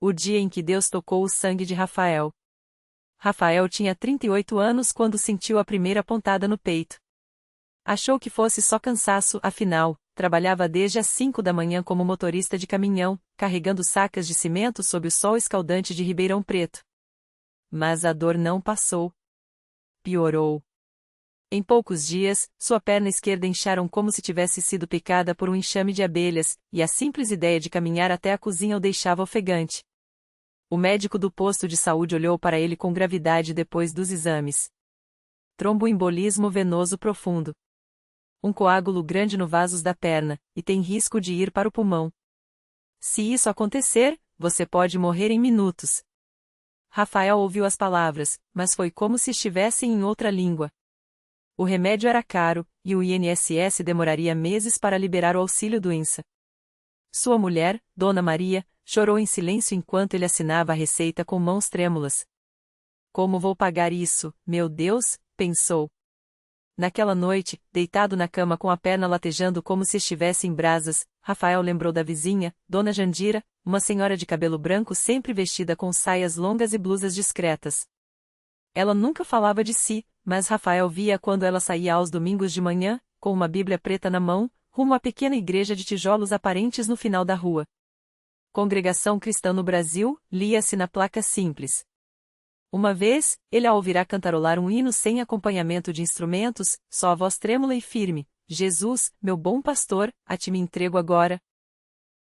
O dia em que Deus tocou o sangue de Rafael. Rafael tinha 38 anos quando sentiu a primeira pontada no peito. Achou que fosse só cansaço, afinal, trabalhava desde as 5 da manhã como motorista de caminhão, carregando sacas de cimento sob o sol escaldante de Ribeirão Preto. Mas a dor não passou. Piorou. Em poucos dias, sua perna esquerda incharam como se tivesse sido picada por um enxame de abelhas, e a simples ideia de caminhar até a cozinha o deixava ofegante. O médico do posto de saúde olhou para ele com gravidade depois dos exames. Tromboembolismo venoso profundo. Um coágulo grande no vasos da perna, e tem risco de ir para o pulmão. Se isso acontecer, você pode morrer em minutos. Rafael ouviu as palavras, mas foi como se estivessem em outra língua. O remédio era caro, e o INSS demoraria meses para liberar o auxílio-doença. Sua mulher, Dona Maria, chorou em silêncio enquanto ele assinava a receita com mãos trêmulas. Como vou pagar isso, meu Deus? Pensou. Naquela noite, deitado na cama com a perna latejando como se estivesse em brasas, Rafael lembrou da vizinha, Dona Jandira, uma senhora de cabelo branco sempre vestida com saias longas e blusas discretas. Ela nunca falava de si, mas Rafael via quando ela saía aos domingos de manhã, com uma Bíblia preta na mão, rumo à pequena igreja de tijolos aparentes no final da rua. Congregação Cristã no Brasil, lia-se na placa simples. Uma vez, ele a ouvirá cantarolar um hino sem acompanhamento de instrumentos, só a voz trêmula e firme: Jesus, meu bom pastor, a ti me entrego agora.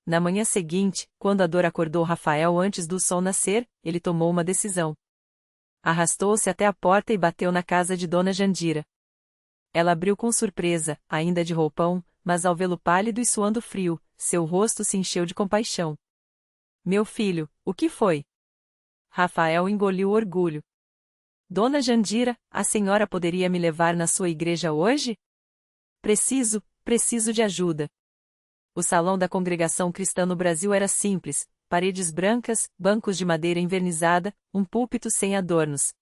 Na manhã seguinte, quando a dor acordou Rafael antes do sol nascer, ele tomou uma decisão. Arrastou-se até a porta e bateu na casa de Dona Jandira. Ela abriu com surpresa, ainda de roupão, mas ao vê-lo pálido e suando frio, seu rosto se encheu de compaixão. Meu filho, o que foi? Rafael engoliu o orgulho. Dona Jandira, a senhora poderia me levar na sua igreja hoje? Preciso de ajuda. O salão da Congregação Cristã no Brasil era simples, paredes brancas, bancos de madeira envernizada, um púlpito sem adornos.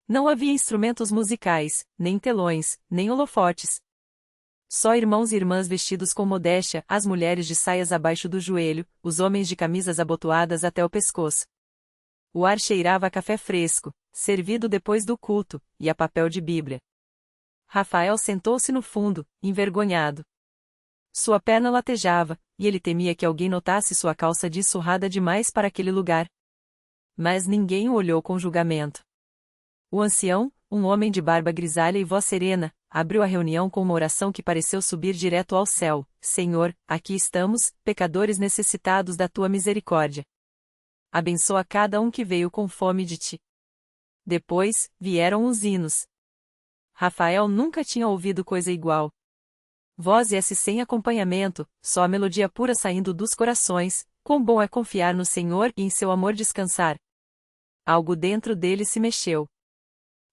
Não havia instrumentos musicais, nem telões, nem holofotes. Só irmãos e irmãs vestidos com modéstia, as mulheres de saias abaixo do joelho, os homens de camisas abotoadas até o pescoço. O ar cheirava a café fresco, servido depois do culto, e a papel de Bíblia. Rafael sentou-se no fundo, envergonhado. Sua perna latejava, e ele temia que alguém notasse sua calça jeans surrada demais para aquele lugar. Mas ninguém o olhou com julgamento. O ancião, um homem de barba grisalha e voz serena, abriu a reunião com uma oração que pareceu subir direto ao céu: Senhor, aqui estamos, pecadores necessitados da tua misericórdia. Abençoa cada um que veio com fome de ti. Depois, vieram os hinos. Rafael nunca tinha ouvido coisa igual. Voz e sem acompanhamento, só a melodia pura saindo dos corações. Quão bom é confiar no Senhor e em seu amor descansar. Algo dentro dele se mexeu.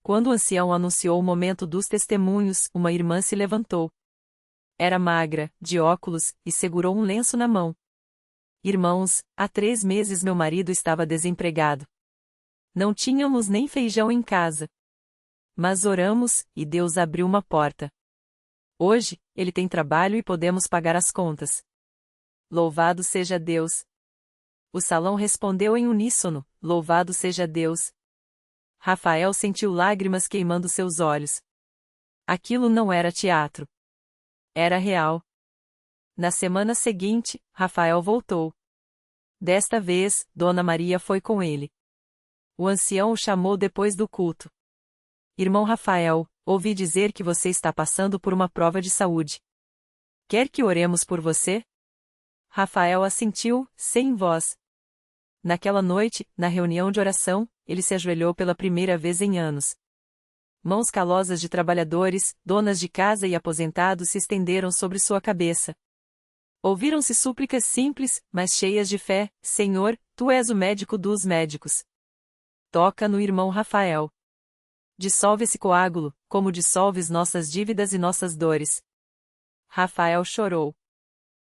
Quando o ancião anunciou o momento dos testemunhos, uma irmã se levantou. Era magra, de óculos, e segurou um lenço na mão. Irmãos, há 3 meses meu marido estava desempregado. Não tínhamos nem feijão em casa. Mas oramos, e Deus abriu uma porta. Hoje, ele tem trabalho e podemos pagar as contas. Louvado seja Deus! O salão respondeu em uníssono: Louvado seja Deus! Rafael sentiu lágrimas queimando seus olhos. Aquilo não era teatro. Era real. Na semana seguinte, Rafael voltou. Desta vez, Dona Maria foi com ele. O ancião o chamou depois do culto. Irmão Rafael, ouvi dizer que você está passando por uma prova de saúde. Quer que oremos por você? Rafael assentiu, sem voz. Naquela noite, na reunião de oração, ele se ajoelhou pela primeira vez em anos. Mãos calosas de trabalhadores, donas de casa e aposentados se estenderam sobre sua cabeça. Ouviram-se súplicas simples, mas cheias de fé: Senhor, tu és o médico dos médicos. Toca no irmão Rafael. Dissolve esse coágulo, como dissolves nossas dívidas e nossas dores. Rafael chorou.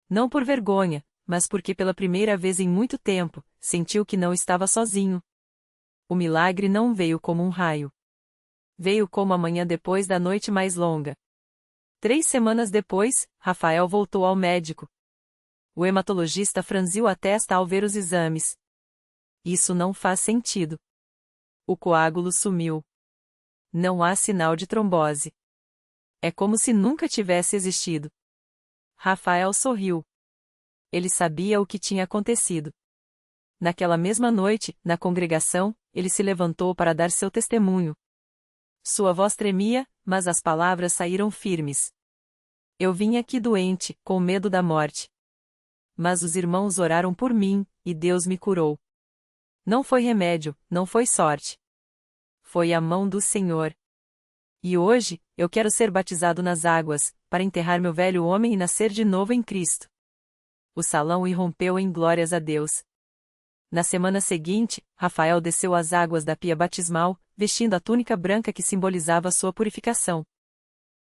Não por vergonha, mas porque pela primeira vez em muito tempo, sentiu que não estava sozinho. O milagre não veio como um raio. Veio como a manhã depois da noite mais longa. 3 semanas depois, Rafael voltou ao médico. O hematologista franziu a testa ao ver os exames. Isso não faz sentido. O coágulo sumiu. Não há sinal de trombose. É como se nunca tivesse existido. Rafael sorriu. Ele sabia o que tinha acontecido. Naquela mesma noite, na congregação, ele se levantou para dar seu testemunho. Sua voz tremia, mas as palavras saíram firmes. Eu vim aqui doente, com medo da morte. Mas os irmãos oraram por mim, e Deus me curou. Não foi remédio, não foi sorte. Foi a mão do Senhor. E hoje, eu quero ser batizado nas águas, para enterrar meu velho homem e nascer de novo em Cristo. O salão irrompeu em glórias a Deus. Na semana seguinte, Rafael desceu às águas da pia batismal, vestindo a túnica branca que simbolizava sua purificação.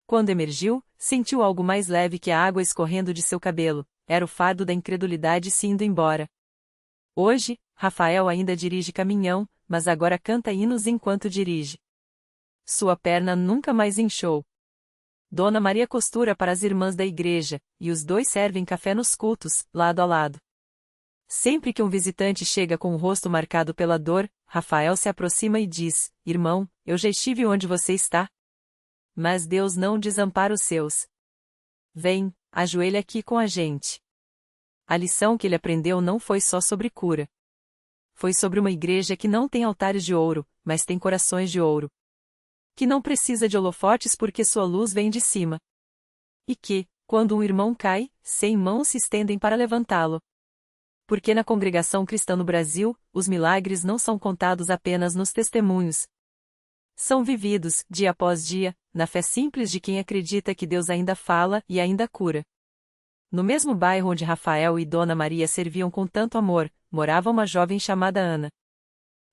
Quando emergiu, sentiu algo mais leve que a água escorrendo de seu cabelo. Era o fardo da incredulidade se indo embora. Hoje, Rafael ainda dirige caminhão, mas agora canta hinos enquanto dirige. Sua perna nunca mais inchou. Dona Maria costura para as irmãs da igreja, e os dois servem café nos cultos, lado a lado. Sempre que um visitante chega com o rosto marcado pela dor, Rafael se aproxima e diz: Irmão, eu já estive onde você está. Mas Deus não desampara os seus. Vem, ajoelha aqui com a gente. A lição que ele aprendeu não foi só sobre cura. Foi sobre uma igreja que não tem altares de ouro, mas tem corações de ouro. Que não precisa de holofotes porque sua luz vem de cima. E que, quando um irmão cai, 100 mãos se estendem para levantá-lo. Porque na congregação cristã no Brasil, os milagres não são contados apenas nos testemunhos. São vividos, dia após dia, na fé simples de quem acredita que Deus ainda fala e ainda cura. No mesmo bairro onde Rafael e Dona Maria serviam com tanto amor, morava uma jovem chamada Ana.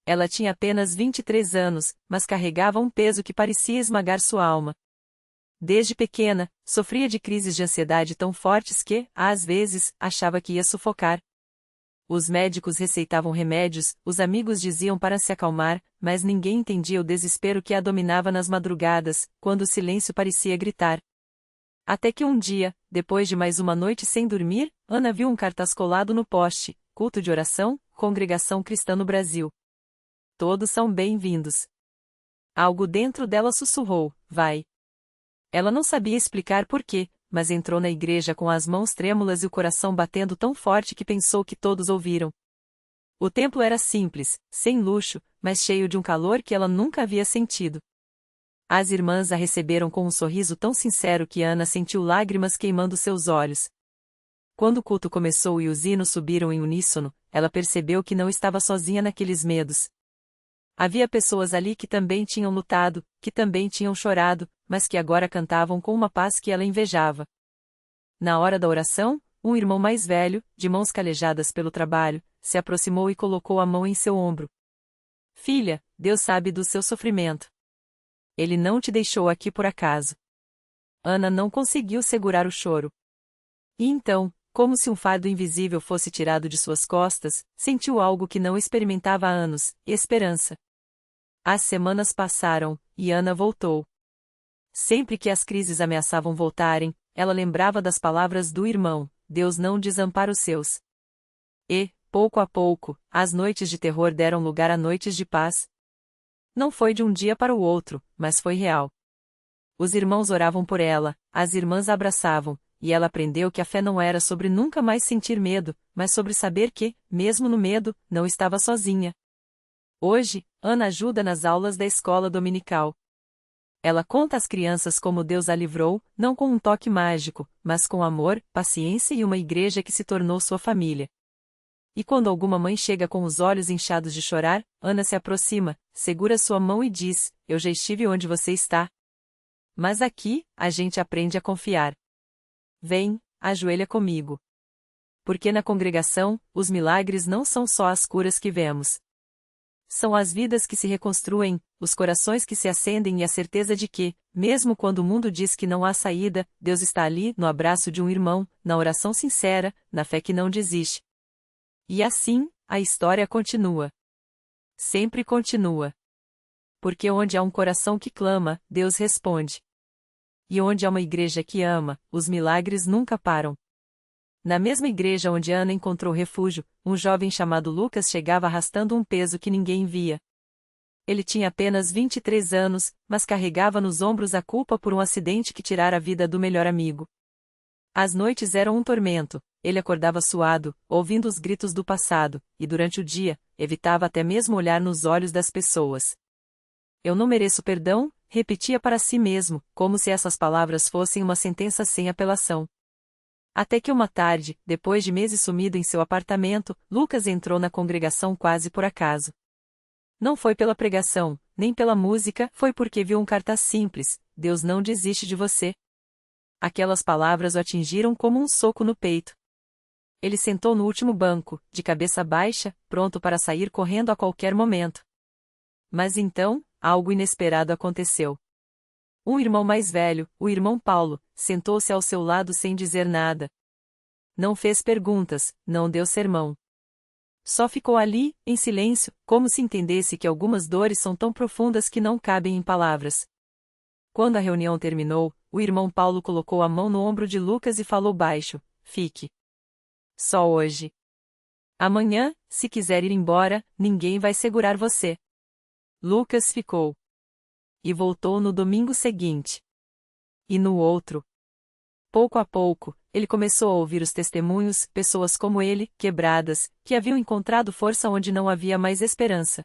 Ela tinha apenas 23 anos, mas carregava um peso que parecia esmagar sua alma. Desde pequena, sofria de crises de ansiedade tão fortes que, às vezes, achava que ia sufocar. Os médicos receitavam remédios, os amigos diziam para se acalmar, mas ninguém entendia o desespero que a dominava nas madrugadas, quando o silêncio parecia gritar. Até que um dia, depois de mais uma noite sem dormir, Ana viu um cartaz colado no poste: culto de oração, Congregação Cristã no Brasil. Todos são bem-vindos. Algo dentro dela sussurrou: vai. Ela não sabia explicar por quê, mas entrou na igreja com as mãos trêmulas e o coração batendo tão forte que pensou que todos ouviram. O templo era simples, sem luxo, mas cheio de um calor que ela nunca havia sentido. As irmãs a receberam com um sorriso tão sincero que Ana sentiu lágrimas queimando seus olhos. Quando o culto começou e os hinos subiram em uníssono, ela percebeu que não estava sozinha naqueles medos. Havia pessoas ali que também tinham lutado, que também tinham chorado, mas que agora cantavam com uma paz que ela invejava. Na hora da oração, um irmão mais velho, de mãos calejadas pelo trabalho, se aproximou e colocou a mão em seu ombro. Filha, Deus sabe do seu sofrimento. Ele não te deixou aqui por acaso. Ana não conseguiu segurar o choro. E então, como se um fardo invisível fosse tirado de suas costas, sentiu algo que não experimentava há anos: esperança. As semanas passaram, e Ana voltou. Sempre que as crises ameaçavam voltarem, ela lembrava das palavras do irmão: Deus não desampara os seus. E, pouco a pouco, as noites de terror deram lugar a noites de paz. Não foi de um dia para o outro, mas foi real. Os irmãos oravam por ela, as irmãs a abraçavam, e ela aprendeu que a fé não era sobre nunca mais sentir medo, mas sobre saber que, mesmo no medo, não estava sozinha. Hoje, Ana ajuda nas aulas da escola dominical. Ela conta às crianças como Deus a livrou, não com um toque mágico, mas com amor, paciência e uma igreja que se tornou sua família. E quando alguma mãe chega com os olhos inchados de chorar, Ana se aproxima, segura sua mão e diz: Eu já estive onde você está. Mas aqui, a gente aprende a confiar. Vem, ajoelha comigo. Porque na congregação, os milagres não são só as curas que vemos. São as vidas que se reconstruem, os corações que se acendem e a certeza de que, mesmo quando o mundo diz que não há saída, Deus está ali, no abraço de um irmão, na oração sincera, na fé que não desiste. E assim, a história continua. Sempre continua. Porque onde há um coração que clama, Deus responde. E onde há uma igreja que ama, os milagres nunca param. Na mesma igreja onde Ana encontrou refúgio, um jovem chamado Lucas chegava arrastando um peso que ninguém via. Ele tinha apenas 23 anos, mas carregava nos ombros a culpa por um acidente que tirara a vida do melhor amigo. As noites eram um tormento, ele acordava suado, ouvindo os gritos do passado, e durante o dia, evitava até mesmo olhar nos olhos das pessoas. Eu não mereço perdão, repetia para si mesmo, como se essas palavras fossem uma sentença sem apelação. Até que uma tarde, depois de meses sumido em seu apartamento, Lucas entrou na congregação quase por acaso. Não foi pela pregação, nem pela música, foi porque viu um cartaz simples: Deus não desiste de você. Aquelas palavras o atingiram como um soco no peito. Ele sentou no último banco, de cabeça baixa, pronto para sair correndo a qualquer momento. Mas então, algo inesperado aconteceu. Um irmão mais velho, o irmão Paulo, sentou-se ao seu lado sem dizer nada. Não fez perguntas, não deu sermão. Só ficou ali, em silêncio, como se entendesse que algumas dores são tão profundas que não cabem em palavras. Quando a reunião terminou, o irmão Paulo colocou a mão no ombro de Lucas e falou baixo: fique. Só hoje. Amanhã, se quiser ir embora, ninguém vai segurar você. Lucas ficou. E voltou no domingo seguinte. E no outro. Pouco a pouco, ele começou a ouvir os testemunhos, pessoas como ele, quebradas, que haviam encontrado força onde não havia mais esperança.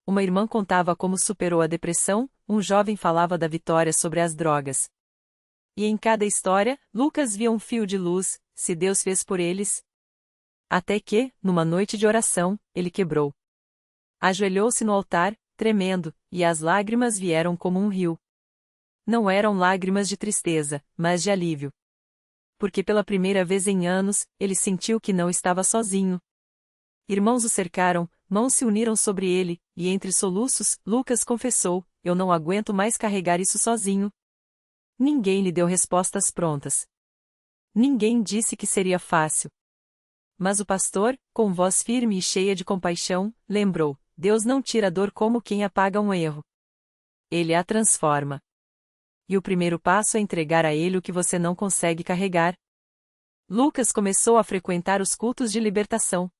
Uma irmã contava como superou a depressão, um jovem falava da vitória sobre as drogas. E em cada história, Lucas via um fio de luz: se Deus fez por eles. Até que, numa noite de oração, ele quebrou. Ajoelhou-se no altar, tremendo, e as lágrimas vieram como um rio. Não eram lágrimas de tristeza, mas de alívio. Porque pela primeira vez em anos, ele sentiu que não estava sozinho. Irmãos o cercaram, mãos se uniram sobre ele, e entre soluços, Lucas confessou: eu não aguento mais carregar isso sozinho. Ninguém lhe deu respostas prontas. Ninguém disse que seria fácil. Mas o pastor, com voz firme e cheia de compaixão, lembrou: Deus não tira a dor como quem apaga um erro. Ele a transforma. E o primeiro passo é entregar a ele o que você não consegue carregar. Lucas começou a frequentar os cultos de libertação.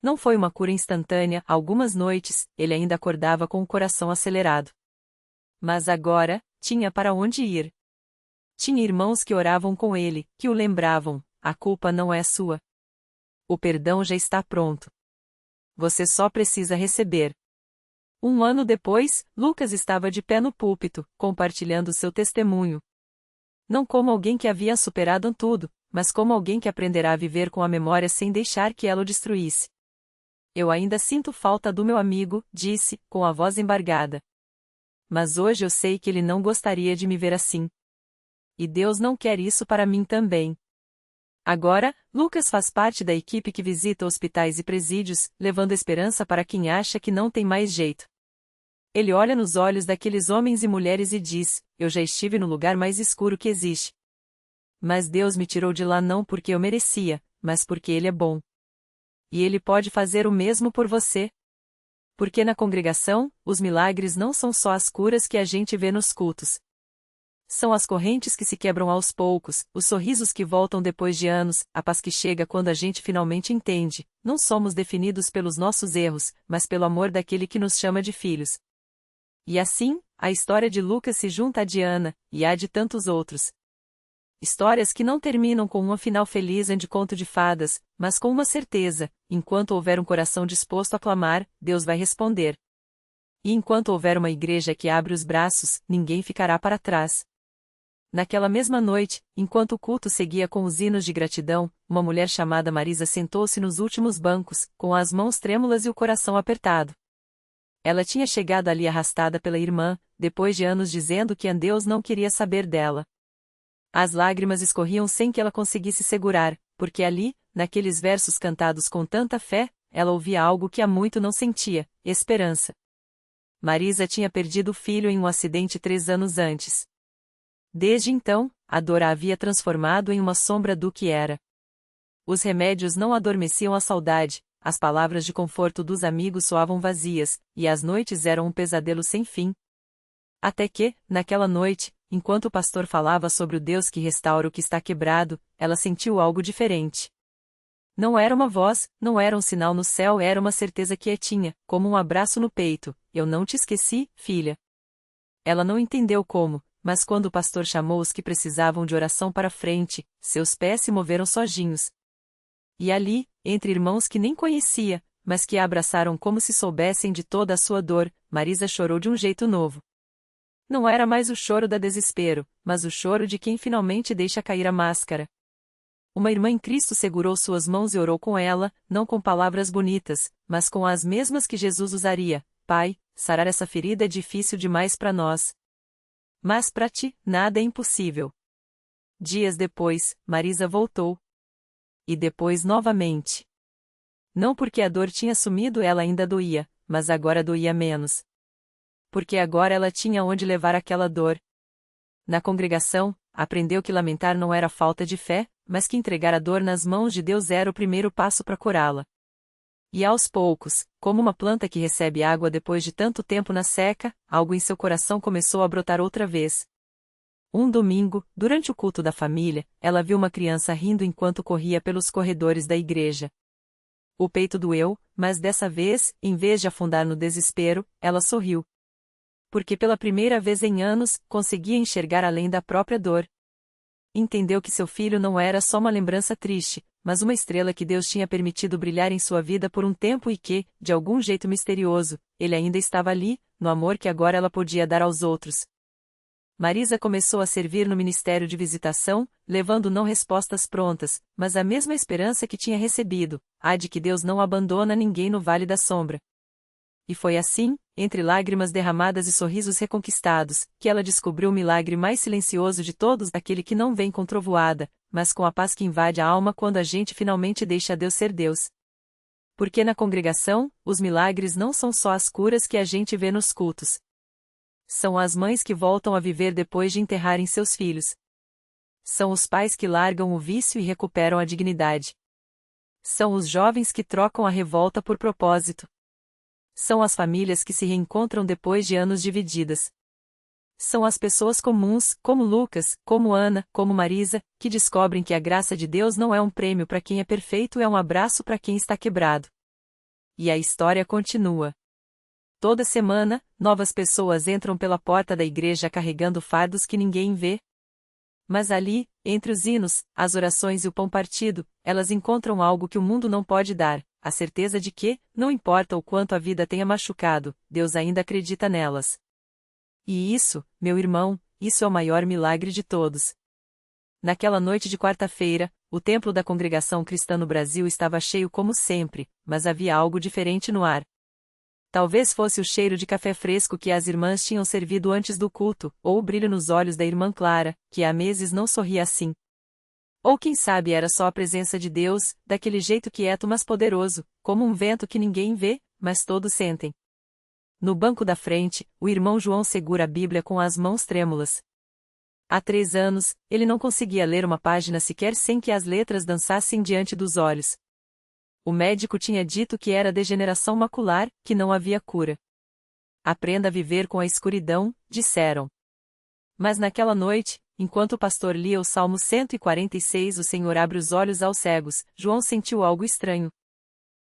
Não foi uma cura instantânea, algumas noites, ele ainda acordava com o coração acelerado. Mas agora, tinha para onde ir. Tinha irmãos que oravam com ele, que o lembravam: a culpa não é sua. O perdão já está pronto. Você só precisa receber. Um ano depois, Lucas estava de pé no púlpito, compartilhando seu testemunho. Não como alguém que havia superado tudo, mas como alguém que aprenderá a viver com a memória sem deixar que ela o destruísse. Eu ainda sinto falta do meu amigo, disse, com a voz embargada. Mas hoje eu sei que ele não gostaria de me ver assim. E Deus não quer isso para mim também. Agora, Lucas faz parte da equipe que visita hospitais e presídios, levando esperança para quem acha que não tem mais jeito. Ele olha nos olhos daqueles homens e mulheres e diz: eu já estive no lugar mais escuro que existe. Mas Deus me tirou de lá não porque eu merecia, mas porque Ele é bom. E Ele pode fazer o mesmo por você. Porque na congregação, os milagres não são só as curas que a gente vê nos cultos. São as correntes que se quebram aos poucos, os sorrisos que voltam depois de anos, a paz que chega quando a gente finalmente entende: não somos definidos pelos nossos erros, mas pelo amor daquele que nos chama de filhos. E assim, a história de Lucas se junta à de Ana, e à de tantos outros. Histórias que não terminam com um final feliz de conto de fadas, mas com uma certeza: enquanto houver um coração disposto a clamar, Deus vai responder. E enquanto houver uma igreja que abre os braços, ninguém ficará para trás. Naquela mesma noite, enquanto o culto seguia com os hinos de gratidão, uma mulher chamada Marisa sentou-se nos últimos bancos, com as mãos trêmulas e o coração apertado. Ela tinha chegado ali arrastada pela irmã, depois de anos dizendo que Deus não queria saber dela. As lágrimas escorriam sem que ela conseguisse segurar, porque ali, naqueles versos cantados com tanta fé, ela ouvia algo que há muito não sentia: esperança. Marisa tinha perdido o filho em um acidente 3 anos antes. Desde então, a dor a havia transformado em uma sombra do que era. Os remédios não adormeciam a saudade, as palavras de conforto dos amigos soavam vazias, e as noites eram um pesadelo sem fim. Até que, naquela noite, enquanto o pastor falava sobre o Deus que restaura o que está quebrado, ela sentiu algo diferente. Não era uma voz, não era um sinal no céu, era uma certeza quietinha, como um abraço no peito. Eu não te esqueci, filha. Ela não entendeu como, mas quando o pastor chamou os que precisavam de oração para frente, seus pés se moveram sozinhos. E ali, entre irmãos que nem conhecia, mas que a abraçaram como se soubessem de toda a sua dor, Marisa chorou de um jeito novo. Não era mais o choro da desespero, mas o choro de quem finalmente deixa cair a máscara. Uma irmã em Cristo segurou suas mãos e orou com ela, não com palavras bonitas, mas com as mesmas que Jesus usaria. Pai, sarar essa ferida é difícil demais para nós. Mas para ti, nada é impossível. Dias depois, Marisa voltou. E depois novamente. Não porque a dor tinha sumido, ela ainda doía, mas agora doía menos. Porque agora ela tinha onde levar aquela dor. Na congregação, aprendeu que lamentar não era falta de fé, mas que entregar a dor nas mãos de Deus era o primeiro passo para curá-la. E aos poucos, como uma planta que recebe água depois de tanto tempo na seca, algo em seu coração começou a brotar outra vez. Um domingo, durante o culto da família, ela viu uma criança rindo enquanto corria pelos corredores da igreja. O peito doeu, mas dessa vez, em vez de afundar no desespero, ela sorriu. Porque pela primeira vez em anos, conseguia enxergar além da própria dor. Entendeu que seu filho não era só uma lembrança triste, mas uma estrela que Deus tinha permitido brilhar em sua vida por um tempo e que, de algum jeito misterioso, ele ainda estava ali, no amor que agora ela podia dar aos outros. Marisa começou a servir no ministério de visitação, levando não respostas prontas, mas a mesma esperança que tinha recebido, a de que Deus não abandona ninguém no Vale da Sombra. E foi assim, entre lágrimas derramadas e sorrisos reconquistados, que ela descobriu o milagre mais silencioso de todos, daquele que não vem com trovoada, mas com a paz que invade a alma quando a gente finalmente deixa Deus ser Deus. Porque na congregação, os milagres não são só as curas que a gente vê nos cultos. São as mães que voltam a viver depois de enterrarem seus filhos. São os pais que largam o vício e recuperam a dignidade. São os jovens que trocam a revolta por propósito. São as famílias que se reencontram depois de anos divididas. São as pessoas comuns, como Lucas, como Ana, como Marisa, que descobrem que a graça de Deus não é um prêmio para quem é perfeito, é um abraço para quem está quebrado. E a história continua. Toda semana, novas pessoas entram pela porta da igreja carregando fardos que ninguém vê. Mas ali, entre os hinos, as orações e o pão partido, elas encontram algo que o mundo não pode dar, a certeza de que, não importa o quanto a vida tenha machucado, Deus ainda acredita nelas. E isso, meu irmão, isso é o maior milagre de todos. Naquela noite de quarta-feira, o templo da Congregação Cristã no Brasil estava cheio como sempre, mas havia algo diferente no ar. Talvez fosse o cheiro de café fresco que as irmãs tinham servido antes do culto, ou o brilho nos olhos da irmã Clara, que há meses não sorria assim. Ou quem sabe era só a presença de Deus, daquele jeito quieto mas poderoso, como um vento que ninguém vê, mas todos sentem. No banco da frente, o irmão João segura a Bíblia com as mãos trêmulas. Há 3 anos, ele não conseguia ler uma página sequer sem que as letras dançassem diante dos olhos. O médico tinha dito que era degeneração macular, que não havia cura. Aprenda a viver com a escuridão, disseram. Mas naquela noite, enquanto o pastor lia o Salmo 146, o Senhor abre os olhos aos cegos, João sentiu algo estranho.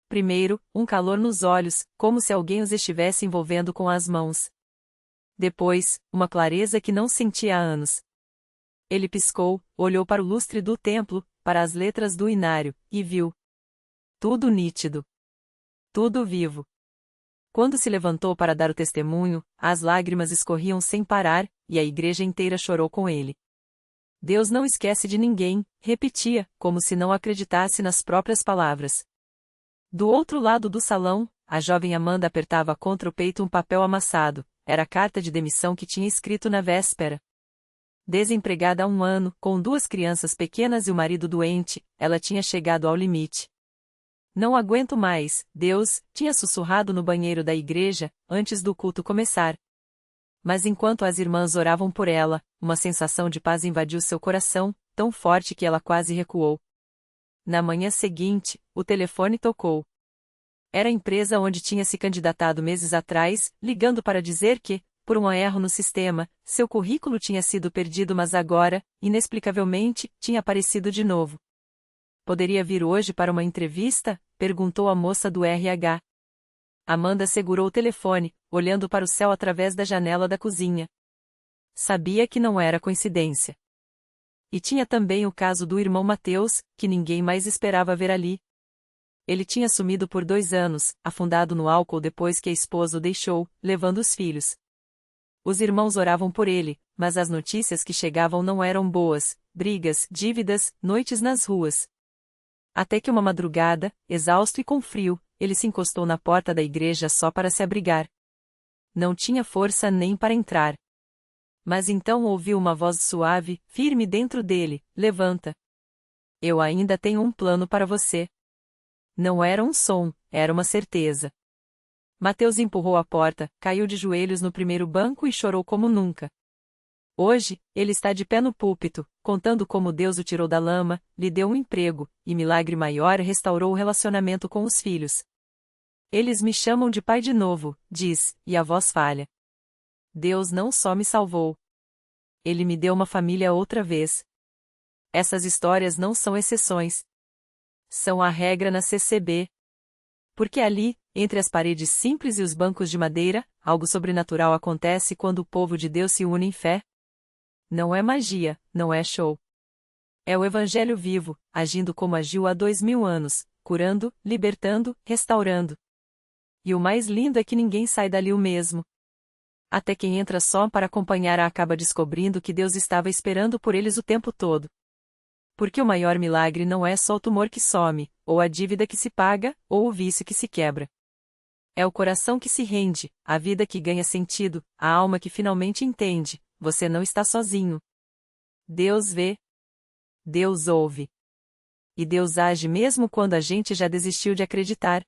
Primeiro, um calor nos olhos, como se alguém os estivesse envolvendo com as mãos. Depois, uma clareza que não sentia há anos. Ele piscou, olhou para o lustre do templo, para as letras do inário, e viu. Tudo nítido. Tudo vivo. Quando se levantou para dar o testemunho, as lágrimas escorriam sem parar, e a igreja inteira chorou com ele. Deus não esquece de ninguém, repetia, como se não acreditasse nas próprias palavras. Do outro lado do salão, a jovem Amanda apertava contra o peito um papel amassado, era a carta de demissão que tinha escrito na véspera. Desempregada há 1 ano, com 2 crianças pequenas e o marido doente, ela tinha chegado ao limite. Não aguento mais, Deus, tinha sussurrado no banheiro da igreja, antes do culto começar. Mas enquanto as irmãs oravam por ela, uma sensação de paz invadiu seu coração, tão forte que ela quase recuou. Na manhã seguinte, o telefone tocou. Era a empresa onde tinha se candidatado meses atrás, ligando para dizer que, por um erro no sistema, seu currículo tinha sido perdido, mas agora, inexplicavelmente, tinha aparecido de novo. Poderia vir hoje para uma entrevista? Perguntou a moça do RH. Amanda segurou o telefone, olhando para o céu através da janela da cozinha. Sabia que não era coincidência. E tinha também o caso do irmão Mateus, que ninguém mais esperava ver ali. Ele tinha sumido por 2 anos, afundado no álcool depois que a esposa o deixou, levando os filhos. Os irmãos oravam por ele, mas as notícias que chegavam não eram boas: brigas, dívidas, noites nas ruas. Até que uma madrugada, exausto e com frio, ele se encostou na porta da igreja só para se abrigar. Não tinha força nem para entrar. Mas então ouviu uma voz suave, firme dentro dele: levanta. Eu ainda tenho um plano para você. Não era um som, era uma certeza. Mateus empurrou a porta, caiu de joelhos no primeiro banco e chorou como nunca. Hoje, ele está de pé no púlpito, contando como Deus o tirou da lama, lhe deu um emprego, e milagre maior restaurou o relacionamento com os filhos. Eles me chamam de pai de novo, diz, e a voz falha. Deus não só me salvou. Ele me deu uma família outra vez. Essas histórias não são exceções. São a regra na CCB. Porque ali, entre as paredes simples e os bancos de madeira, algo sobrenatural acontece quando o povo de Deus se une em fé. Não é magia, não é show. É o Evangelho vivo, agindo como agiu há 2000 anos, curando, libertando, restaurando. E o mais lindo é que ninguém sai dali o mesmo. Até quem entra só para acompanhar acaba descobrindo que Deus estava esperando por eles o tempo todo. Porque o maior milagre não é só o tumor que some, ou a dívida que se paga, ou o vício que se quebra. É o coração que se rende, a vida que ganha sentido, a alma que finalmente entende: você não está sozinho. Deus vê. Deus ouve. E Deus age mesmo quando a gente já desistiu de acreditar.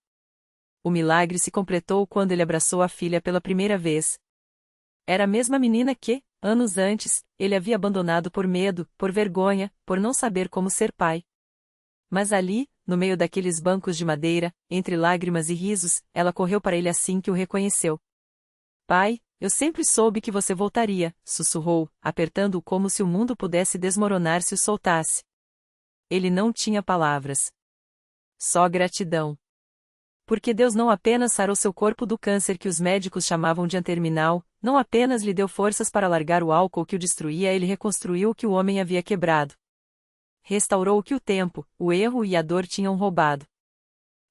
O milagre se completou quando ele abraçou a filha pela primeira vez. Era a mesma menina que, anos antes, ele havia abandonado por medo, por vergonha, por não saber como ser pai. Mas ali, no meio daqueles bancos de madeira, entre lágrimas e risos, ela correu para ele assim que o reconheceu. Pai, eu sempre soube que você voltaria, sussurrou, apertando-o como se o mundo pudesse desmoronar se o soltasse. Ele não tinha palavras. Só gratidão. Porque Deus não apenas sarou seu corpo do câncer que os médicos chamavam de terminal, não apenas lhe deu forças para largar o álcool que o destruía, ele reconstruiu o que o homem havia quebrado. Restaurou o que o tempo, o erro e a dor tinham roubado.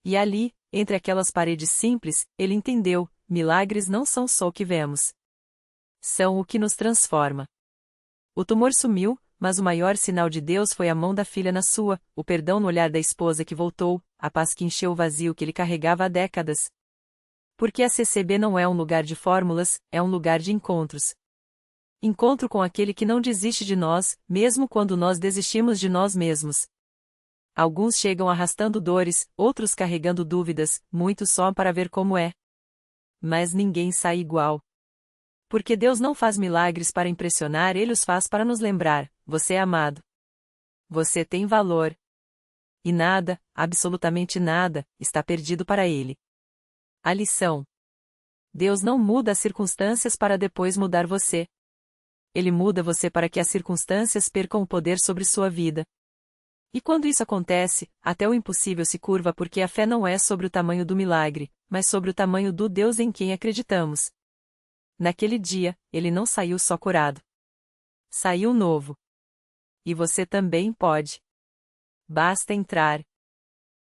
E ali, entre aquelas paredes simples, ele entendeu: milagres não são só o que vemos. São o que nos transforma. O tumor sumiu, mas o maior sinal de Deus foi a mão da filha na sua, o perdão no olhar da esposa que voltou, a paz que encheu o vazio que ele carregava há décadas. Porque a CCB não é um lugar de fórmulas, é um lugar de encontros. Encontro com aquele que não desiste de nós, mesmo quando nós desistimos de nós mesmos. Alguns chegam arrastando dores, outros carregando dúvidas, muitos só para ver como é. Mas ninguém sai igual. Porque Deus não faz milagres para impressionar, Ele os faz para nos lembrar: você é amado. Você tem valor. E nada, absolutamente nada, está perdido para Ele. A lição: Deus não muda as circunstâncias para depois mudar você. Ele muda você para que as circunstâncias percam o poder sobre sua vida. E quando isso acontece, até o impossível se curva, porque a fé não é sobre o tamanho do milagre, mas sobre o tamanho do Deus em quem acreditamos. Naquele dia, ele não saiu só curado. Saiu novo. E você também pode. Basta entrar.